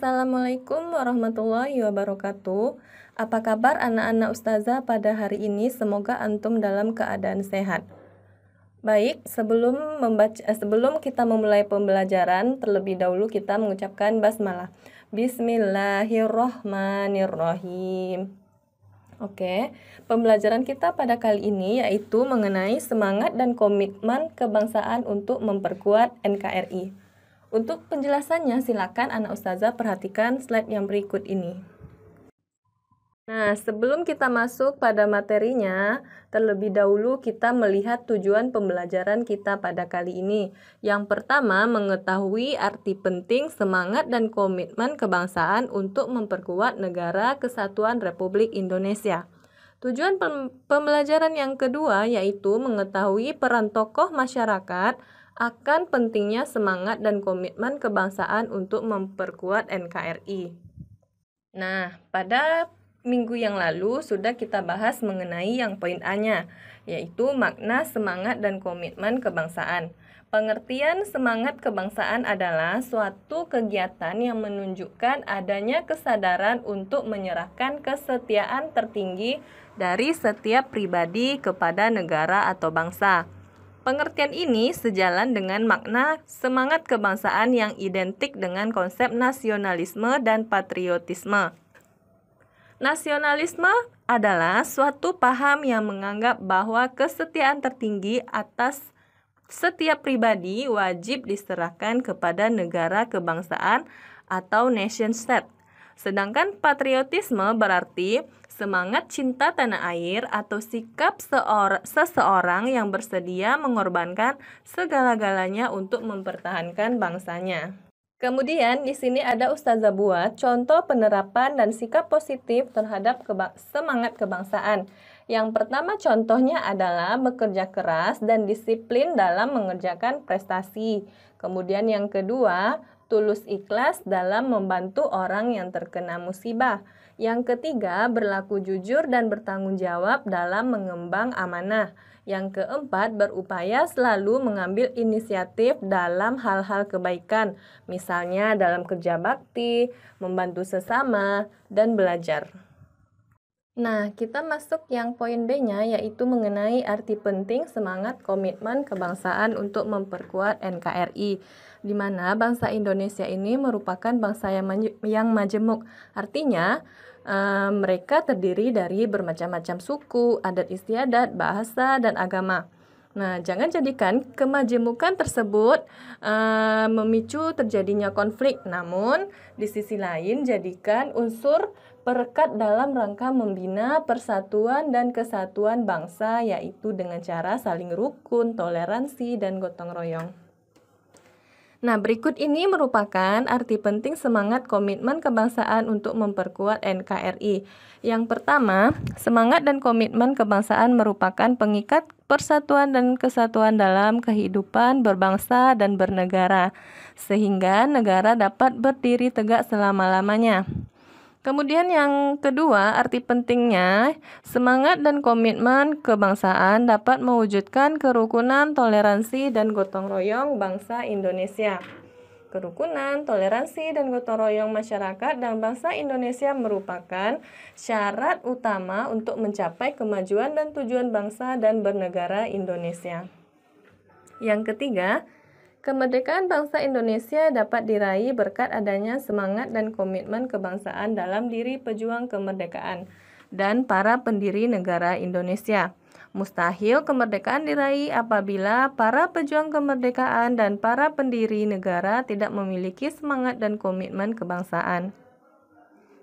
Assalamualaikum warahmatullahi wabarakatuh. Apa kabar anak-anak ustazah pada hari ini? Semoga antum dalam keadaan sehat. Baik, sebelum kita memulai pembelajaran, terlebih dahulu kita mengucapkan basmalah. Bismillahirrohmanirrohim. Oke, pembelajaran kita pada kali ini yaitu mengenai semangat dan komitmen kebangsaan untuk memperkuat NKRI. Untuk penjelasannya, silakan anak ustazah perhatikan slide yang berikut ini. Nah, sebelum kita masuk pada materinya, terlebih dahulu kita melihat tujuan pembelajaran kita pada kali ini. Yang pertama, mengetahui arti penting semangat dan komitmen kebangsaan untuk memperkuat negara kesatuan Republik Indonesia. Tujuan pembelajaran yang kedua yaitu mengetahui peran tokoh masyarakat akan pentingnya semangat dan komitmen kebangsaan untuk memperkuat NKRI. Nah, pada minggu yang lalu sudah kita bahas mengenai yang poin A-nya, yaitu makna semangat dan komitmen kebangsaan. Pengertian semangat kebangsaan adalah suatu kegiatan yang menunjukkan adanya kesadaran untuk menyerahkan kesetiaan tertinggi dari setiap pribadi kepada negara atau bangsa. Pengertian ini sejalan dengan makna semangat kebangsaan yang identik dengan konsep nasionalisme dan patriotisme. Nasionalisme adalah suatu paham yang menganggap bahwa kesetiaan tertinggi atas setiap pribadi wajib diserahkan kepada negara kebangsaan atau nation state. Sedangkan patriotisme berarti semangat cinta tanah air atau sikap seseorang yang bersedia mengorbankan segala-galanya untuk mempertahankan bangsanya. Kemudian di sini ada ustazah buat contoh penerapan dan sikap positif terhadap semangat kebangsaan. Yang pertama contohnya adalah bekerja keras dan disiplin dalam mengerjakan prestasi. Kemudian yang kedua, tulus ikhlas dalam membantu orang yang terkena musibah. Yang ketiga, berlaku jujur dan bertanggung jawab dalam mengemban amanah. Yang keempat, berupaya selalu mengambil inisiatif dalam hal-hal kebaikan, misalnya dalam kerja bakti, membantu sesama, dan belajar. Nah, kita masuk yang poin B-nya, yaitu mengenai arti penting semangat komitmen kebangsaan untuk memperkuat NKRI, di mana bangsa Indonesia ini merupakan bangsa yang majemuk. Artinya, mereka terdiri dari bermacam-macam suku, adat istiadat, bahasa, dan agama. Nah, jangan jadikan kemajemukan tersebut memicu terjadinya konflik. Namun, di sisi lain, jadikan unsur perekat dalam rangka membina persatuan dan kesatuan bangsa, yaitu dengan cara saling rukun, toleransi, dan gotong royong. Nah, berikut ini merupakan arti penting semangat komitmen kebangsaan untuk memperkuat NKRI. Yang pertama, semangat dan komitmen kebangsaan merupakan pengikat persatuan dan kesatuan dalam kehidupan berbangsa dan bernegara, sehingga negara dapat berdiri tegak selama-lamanya. Kemudian yang kedua, arti pentingnya, semangat dan komitmen kebangsaan dapat mewujudkan kerukunan, toleransi, dan gotong royong bangsa Indonesia. Kerukunan, toleransi, dan gotong royong masyarakat dan bangsa Indonesia merupakan syarat utama untuk mencapai kemajuan dan tujuan bangsa dan bernegara Indonesia. Yang ketiga, kemerdekaan bangsa Indonesia dapat diraih berkat adanya semangat dan komitmen kebangsaan dalam diri pejuang kemerdekaan dan para pendiri negara Indonesia. Mustahil kemerdekaan diraih apabila para pejuang kemerdekaan dan para pendiri negara tidak memiliki semangat dan komitmen kebangsaan.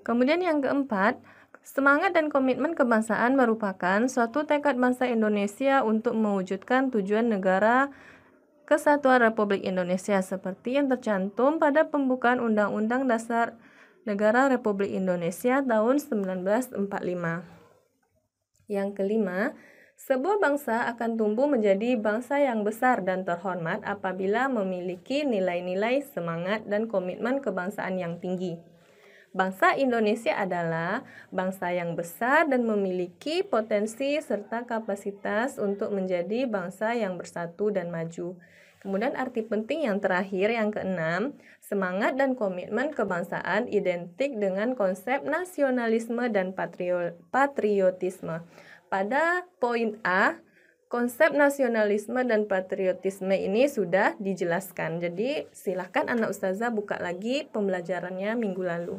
Kemudian yang keempat, semangat dan komitmen kebangsaan merupakan suatu tekad bangsa Indonesia untuk mewujudkan tujuan negara Kesatuan Republik Indonesia seperti yang tercantum pada pembukaan Undang-Undang Dasar Negara Republik Indonesia tahun 1945. Yang kelima, sebuah bangsa akan tumbuh menjadi bangsa yang besar dan terhormat apabila memiliki nilai-nilai semangat dan komitmen kebangsaan yang tinggi. Bangsa Indonesia adalah bangsa yang besar dan memiliki potensi serta kapasitas untuk menjadi bangsa yang bersatu dan maju. Kemudian arti penting yang terakhir yang keenam, semangat dan komitmen kebangsaan identik dengan konsep nasionalisme dan patriotisme. Pada poin A, konsep nasionalisme dan patriotisme ini sudah dijelaskan. Jadi silahkan anak ustazah buka lagi pembelajarannya minggu lalu.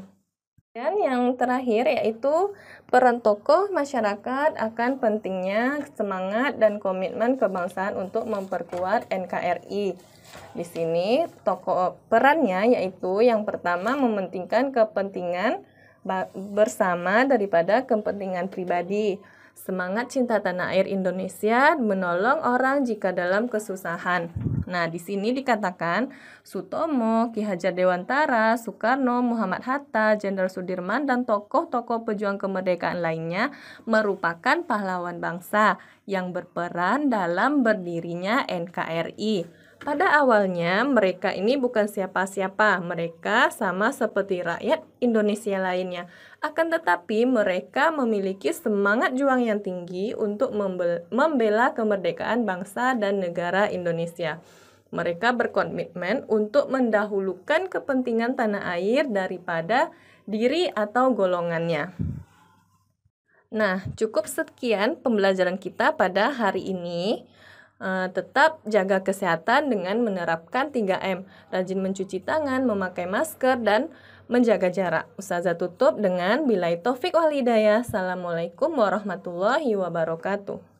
Dan yang terakhir yaitu peran tokoh masyarakat akan pentingnya semangat dan komitmen kebangsaan untuk memperkuat NKRI. Di sini tokoh perannya yaitu yang pertama mementingkan kepentingan bersama daripada kepentingan pribadi. Semangat cinta tanah air Indonesia menolong orang jika dalam kesusahan. Nah, di sini dikatakan Sutomo, Ki Hajar Dewantara, Soekarno, Muhammad Hatta, Jenderal Sudirman, dan tokoh-tokoh pejuang kemerdekaan lainnya merupakan pahlawan bangsa yang berperan dalam berdirinya NKRI. Pada awalnya, mereka ini bukan siapa-siapa, mereka sama seperti rakyat Indonesia lainnya. Akan tetapi, mereka memiliki semangat juang yang tinggi untuk membela kemerdekaan bangsa dan negara Indonesia. Mereka berkomitmen untuk mendahulukan kepentingan tanah air daripada diri atau golongannya. Nah, cukup sekian pembelajaran kita pada hari ini. Tetap jaga kesehatan dengan menerapkan 3M, rajin mencuci tangan, memakai masker, dan menjaga jarak. Ustazah tutup dengan billahi taufik wal hidayah. Assalamualaikum warahmatullahi wabarakatuh.